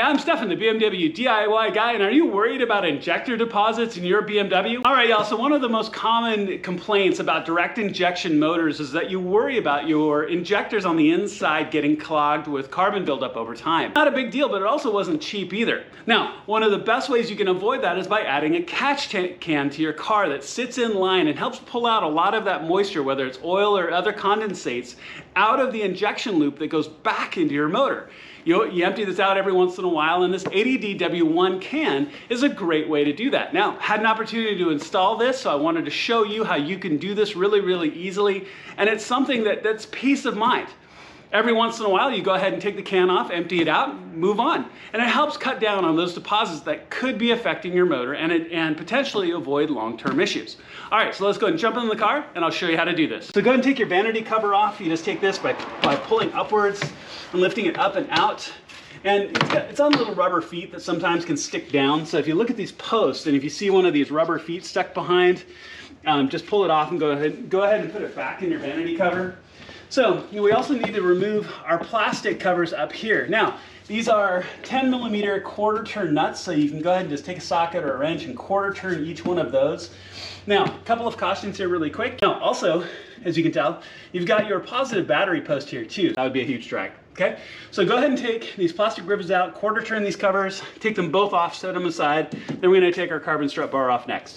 I'm Stefan, the BMW DIY guy, and are you worried about injector deposits in your BMW? All right, y'all, so one of the most common complaints about direct injection motors is that you worry about your injectors on the inside getting clogged with carbon buildup over time. Not a big deal, but it also wasn't cheap either. Now, one of the best ways you can avoid that is by adding a catch can to your car that sits in line and helps pull out a lot of that moisture, whether it's oil or other condensates, out of the injection loop that goes back into your motor. You empty this out every once in a while, and this 80DW1 can is a great way to do that. Now, had an opportunity to install this, so I wanted to show you how you can do this really easily, and it's something that's peace of mind. Every once in a while, you go ahead and take the can off, empty it out, move on. And it helps cut down on those deposits that could be affecting your motor and potentially avoid long-term issues. All right, so let's go ahead and jump in the car and I'll show you how to do this. So go ahead and take your vanity cover off. You just take this by pulling upwards and lifting it up and out. And it's on little rubber feet that sometimes can stick down. So if you look at these posts and if you see one of these rubber feet stuck behind, just pull it off and go ahead and put it back in your vanity cover. So we also need to remove our plastic covers up here. Now, these are 10mm quarter turn nuts, so you can go ahead and just take a socket or a wrench and quarter turn each one of those. Now, a couple of cautions here really quick. Now, also, as you can tell, you've got your positive battery post here too. That would be a huge drag, okay? So go ahead and take these plastic rivets out, quarter turn these covers, take them both off, set them aside. Then we're gonna take our carbon strut bar off next.